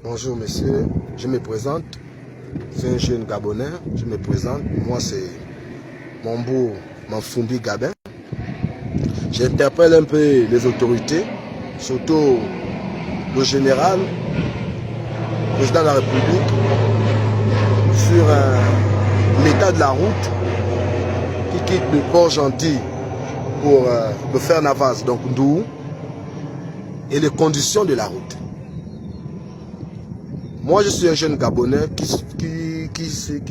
Bonjour monsieur, je me présente. C'est un jeune Gabonais, je me présente. Moi c'est Mambo Manfumbi Gabin. J'interpelle un peu les autorités, surtout le général, président de la République, sur l'état de la route qui quitte le port Gentil pour le faire Navas, donc Ndou, et les conditions de la route. Moi, je suis un jeune Gabonais qui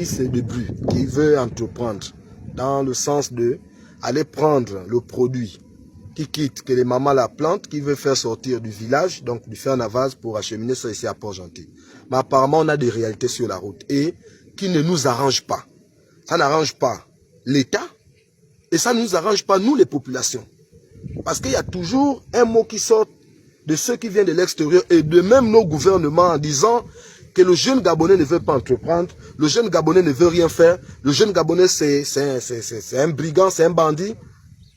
se débrouille, qui veut entreprendre dans le sens de aller prendre le produit qui quitte, que les mamans la plantent, qui veut faire sortir du village, donc du fer Navas pour acheminer ça ici à Port-Gentil. Mais apparemment, on a des réalités sur la route et qui ne nous arrangent pas. Ça n'arrange pas l'État et ça ne nous arrange pas nous les populations. Parce qu'il y a toujours un mot qui sort de ceux qui viennent de l'extérieur et de même nos gouvernements en disant que le jeune Gabonais ne veut pas entreprendre, le jeune Gabonais ne veut rien faire, le jeune Gabonais c'est un brigand, c'est un bandit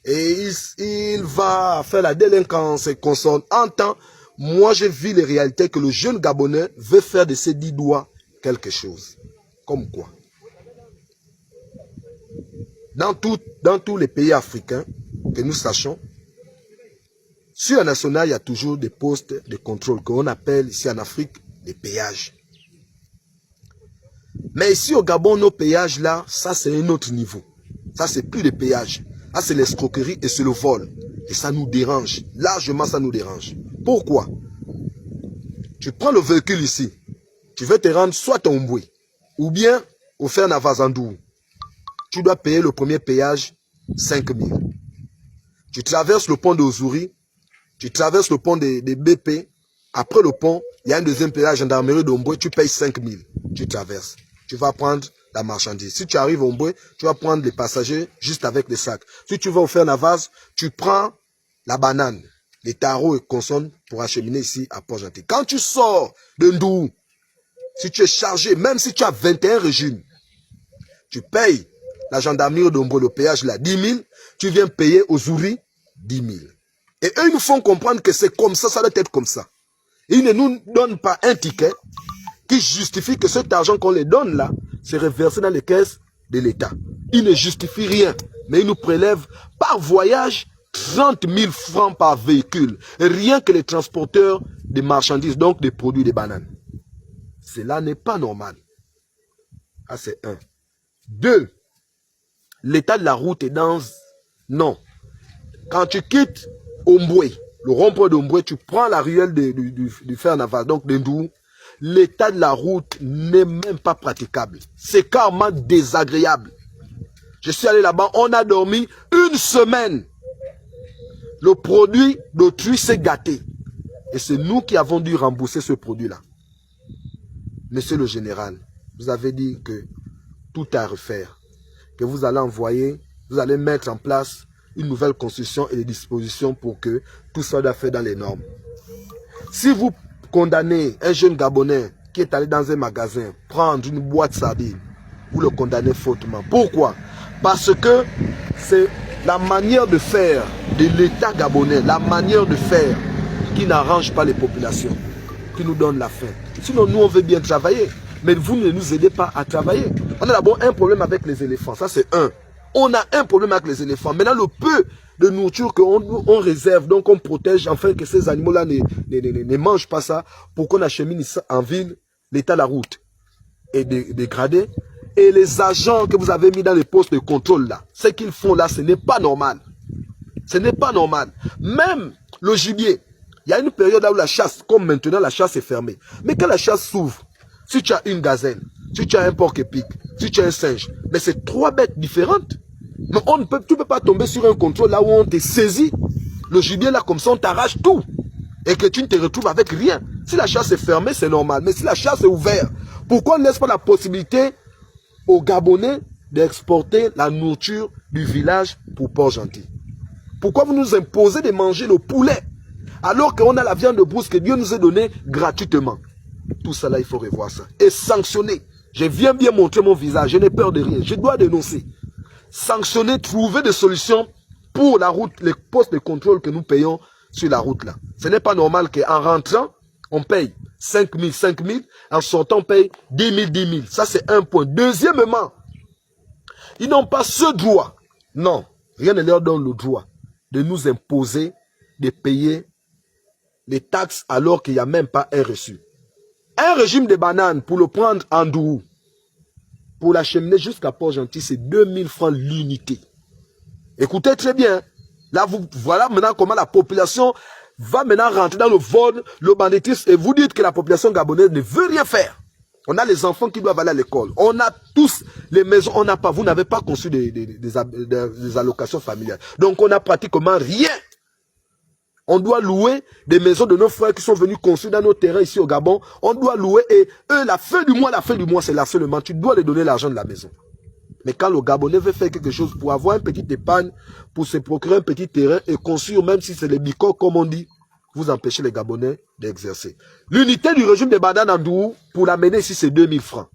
et il va faire la délinquance et consomme. En temps, moi je vis les réalités que le jeune Gabonais veut faire de ses 10 doigts quelque chose. Comme quoi? Dans tous les pays africains que nous sachons, sur la nationale, il y a toujours des postes de contrôle qu'on appelle ici en Afrique des péages. Mais ici au Gabon, nos péages là, ça c'est un autre niveau. Ça c'est plus des péages. Ça c'est l'escroquerie et c'est le vol. Et ça nous dérange. Largement ça nous dérange. Pourquoi? Tu prends le véhicule ici. Tu veux te rendre soit à Omboué ou bien au fer Navazandou. Tu dois payer le premier péage 5 000. Tu traverses le pont de Ouzouri. Tu traverses le pont des BP. Après le pont, il y a un deuxième péage gendarmerie d'Omboué. Tu payes 5 000. Tu traverses. Tu vas prendre la marchandise. Si tu arrives à Omboué, tu vas prendre les passagers juste avec les sacs. Si tu vas au fer Navas, tu prends la banane, les tarots et consonnes pour acheminer ici à Port-Gentil. Quand tu sors de Ndou, si tu es chargé, même si tu as 21 régimes, tu payes la gendarmerie d'Omboué, le péage là, 10 000. Tu viens payer aux Ouzuri 10 000. Et eux, ils nous font comprendre que c'est comme ça doit être comme ça. Ils ne nous donnent pas un ticket qui justifie que cet argent qu'on les donne là, c'est reversé dans les caisses de l'État. Ils ne justifient rien, mais ils nous prélèvent par voyage 30 000 francs par véhicule. Rien que les transporteurs des marchandises, donc des produits, des bananes. Cela n'est pas normal. Ah, c'est un. Deux, l'état de la route est dans... Non. Quand tu quittes Omboué, le rond-point d'Omboué, tu prends la ruelle du fer Navas, donc de Ndou, l'état de la route n'est même pas praticable. C'est carrément désagréable. Je suis allé là-bas, on a dormi une semaine. Le produit d'autrui s'est gâté. Et c'est nous qui avons dû rembourser ce produit-là. Monsieur le général, vous avez dit que tout à refaire. Que vous allez envoyer, vous allez mettre en place une nouvelle constitution et des dispositions pour que tout ça soit fait dans les normes. Si vous condamnez un jeune Gabonais qui est allé dans un magasin prendre une boîte de sardines, vous le condamnez fautement. Pourquoi? Parce que c'est la manière de faire de l'État gabonais, la manière de faire qui n'arrange pas les populations, qui nous donne la faim. Sinon, nous, on veut bien travailler, mais vous ne nous aidez pas à travailler. On a d'abord un problème avec les éléphants, ça c'est un. On a un problème avec les éléphants. Maintenant, le peu de nourriture qu'on réserve, donc on protège, afin que ces animaux-là ne mangent pas ça, pour qu'on achemine en ville, l'état de la route est dégradé. Et les agents que vous avez mis dans les postes de contrôle là, ce qu'ils font là, ce n'est pas normal. Ce n'est pas normal. Même le gibier, il y a une période là où la chasse, comme maintenant, la chasse est fermée. Mais quand la chasse s'ouvre, si tu as une gazelle, si tu as un porc-épic, si tu as un singe, mais c'est 3 bêtes différentes. Mais tu ne peux pas tomber sur un contrôle là où on te saisit. Le gibier là, comme ça, on t'arrache tout. Et que tu ne te retrouves avec rien. Si la chasse est fermée, c'est normal. Mais si la chasse est ouverte, pourquoi on ne laisse pas la possibilité aux Gabonais d'exporter la nourriture du village pour Port-Gentil? Pourquoi vous nous imposez de manger le poulet alors qu'on a la viande de brousse que Dieu nous a donnée gratuitement? Tout ça là, il faut revoir ça. Et sanctionner. Je viens bien montrer mon visage. Je n'ai peur de rien. Je dois dénoncer. Sanctionner, trouver des solutions pour la route, les postes de contrôle que nous payons sur la route là. Ce n'est pas normal qu'en rentrant, on paye 5 000, 5 000. En sortant, on paye 10 000, 10 000. Ça, c'est un point. Deuxièmement, ils n'ont pas ce droit. Non, rien ne leur donne le droit de nous imposer de payer les taxes alors qu'il n'y a même pas un reçu. Un régime de bananes, pour le prendre en Dourou, pour l'acheminer jusqu'à Port-Gentil, c'est 2 000 francs l'unité. Écoutez très bien. Là, voilà maintenant comment la population va maintenant rentrer dans le vol, le banditisme, et vous dites que la population gabonaise ne veut rien faire. On a les enfants qui doivent aller à l'école. On a tous les maisons, on n'a pas. Vous n'avez pas conçu des allocations familiales. Donc, on n'a pratiquement rien. On doit louer des maisons de nos frères qui sont venus construire dans nos terrains ici au Gabon. On doit louer et eux, la fin du mois, c'est là seulement. Tu dois les donner l'argent de la maison. Mais quand le Gabonais veut faire quelque chose pour avoir un petit épargne, pour se procurer un petit terrain et construire, même si c'est les bicoques, comme on dit, vous empêchez les Gabonais d'exercer. L'unité du régime des bananes en Dourou, pour l'amener ici, c'est 2 000 francs.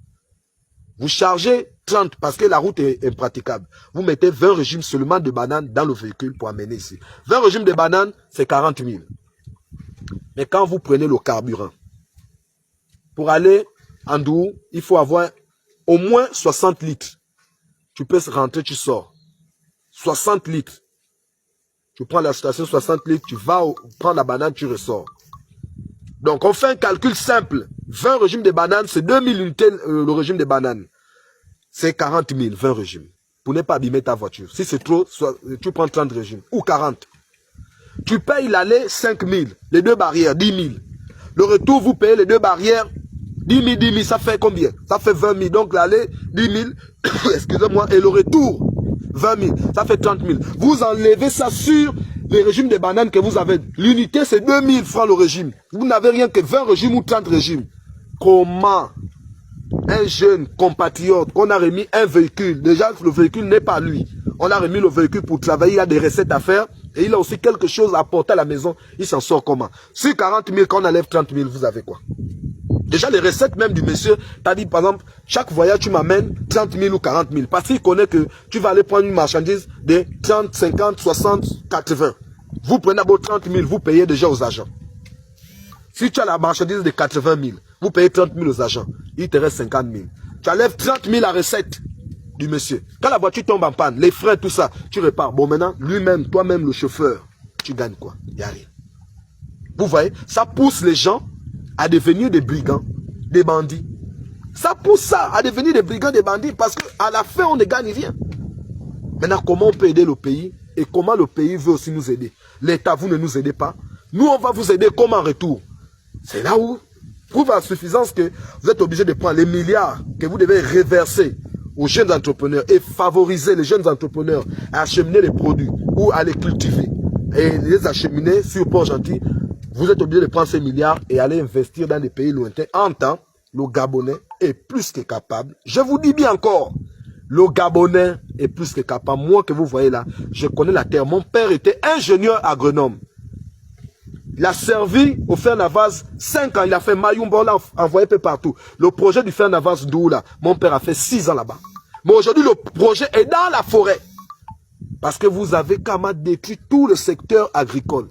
Vous chargez 30 parce que la route est impraticable. Vous mettez 20 régimes seulement de bananes dans le véhicule pour amener ici. 20 régimes de bananes, c'est 40 000. Mais quand vous prenez le carburant, pour aller en Dourou, il faut avoir au moins 60 litres. Tu peux rentrer, tu sors. 60 litres. Tu prends la station 60 litres, tu vas prendre la banane, tu ressors. Donc, on fait un calcul simple. 20 régimes de bananes, c'est 2 000 unités le régime de bananes. C'est 40 000, 20 régimes. Pour ne pas abîmer ta voiture. Si c'est trop, tu prends 30 régimes. Ou 40. Tu payes l'aller 5 000. Les deux barrières, 10 000. Le retour, vous payez les deux barrières 10 000, 10 000. Ça fait combien? Ça fait 20 000. Donc, l'aller, 10 000. Excusez-moi. Et le retour, 20 000. Ça fait 30 000. Vous enlevez ça sur les régimes de bananes que vous avez. L'unité, c'est 2 000 francs le régime. Vous n'avez rien que 20 régimes ou 30 régimes. Comment un jeune compatriote qu'on a remis un véhicule, déjà le véhicule n'est pas lui. On a remis le véhicule pour travailler, il a des recettes à faire et il a aussi quelque chose à apporter à la maison. Il s'en sort comment? Sur 40 000, quand on enlève 30 000, vous avez quoi? Déjà les recettes même du monsieur, t'as dit par exemple, chaque voyage tu m'amènes 30 000 ou 40 000. Parce qu'il connaît que tu vas aller prendre une marchandise de 30, 50, 60, 80. Vous prenez d'abord 30 000, vous payez déjà aux agents. Si tu as la marchandise de 80 000, vous payez 30 000 aux agents. Il te reste 50 000. Tu enlèves 30 000 à recette du monsieur. Quand la voiture tombe en panne, les freins, tout ça, tu repars. Bon, maintenant, lui-même, toi-même, le chauffeur, tu gagnes quoi? Il n'y a rien. Vous voyez, ça pousse les gens à devenir des brigands, des bandits. Ça pousse ça à devenir des brigands, des bandits, parce qu'à la fin, on ne gagne rien. Maintenant, comment on peut aider le pays et comment le pays veut aussi nous aider? L'État, vous ne nous aidez pas. Nous, on va vous aider comme en retour. C'est là où prouve à suffisance que vous êtes obligé de prendre les milliards que vous devez reverser aux jeunes entrepreneurs et favoriser les jeunes entrepreneurs à acheminer les produits ou à les cultiver et les acheminer sur Port-Gentil. Vous êtes obligé de prendre ces milliards et aller investir dans des pays lointains. En temps, le Gabonais est plus que capable. Je vous dis bien encore, le Gabonais est plus que capable. Moi que vous voyez là, je connais la terre. Mon père était ingénieur agronome. Il a servi au fer Navas 5 ans. Il a fait Mayumba, on l'a envoyé peu partout. Le projet du fer Navas Doula, mon père a fait 6 ans là-bas. Mais aujourd'hui, le projet est dans la forêt. Parce que vous avez quand même détruit tout le secteur agricole.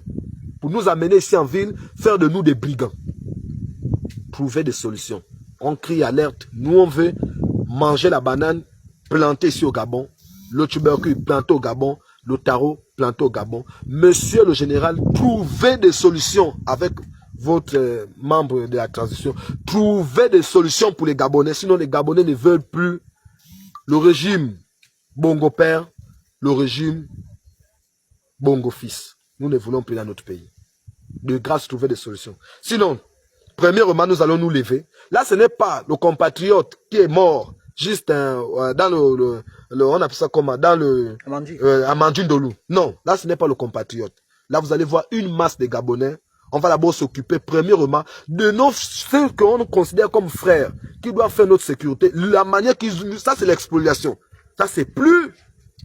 Pour nous amener ici en ville, faire de nous des brigands. Trouver des solutions. On crie alerte. Nous, on veut manger la banane plantée ici au Gabon. Le tubercule planté au Gabon. Le tarot planté au Gabon. Monsieur le général, trouvez des solutions avec votre membre de la transition. Trouvez des solutions pour les Gabonais. Sinon, les Gabonais ne veulent plus le régime Bongo Père, le régime Bongo Fils. Nous ne voulons plus dans notre pays. De grâce, trouver des solutions. Sinon, premièrement, nous allons nous lever. Là, ce n'est pas le compatriote qui est mort juste dans on appelle ça comment? Dans le Amandine Dolou. Non, là ce n'est pas le compatriote. Là vous allez voir une masse de Gabonais. On va d'abord s'occuper premièrement de ceux qu'on considère comme frères, qui doivent faire notre sécurité. La manière qu'ils... Ça c'est l'expoliation. Ça c'est plus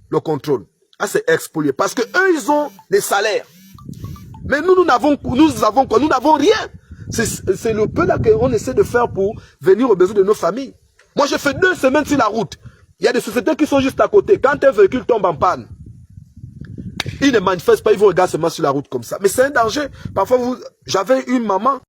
le contrôle. Ça c'est expolier. Parce que eux ils ont des salaires. Mais nous avons quoi? Nous n'avons rien. C'est le peu là qu'on essaie de faire pour venir aux besoins de nos familles. Moi, j'ai fait 2 semaines sur la route. Il y a des sociétés qui sont juste à côté. Quand un véhicule tombe en panne, ils ne manifestent pas, ils vont regarder seulement sur la route comme ça. Mais c'est un danger. Parfois, j'avais une maman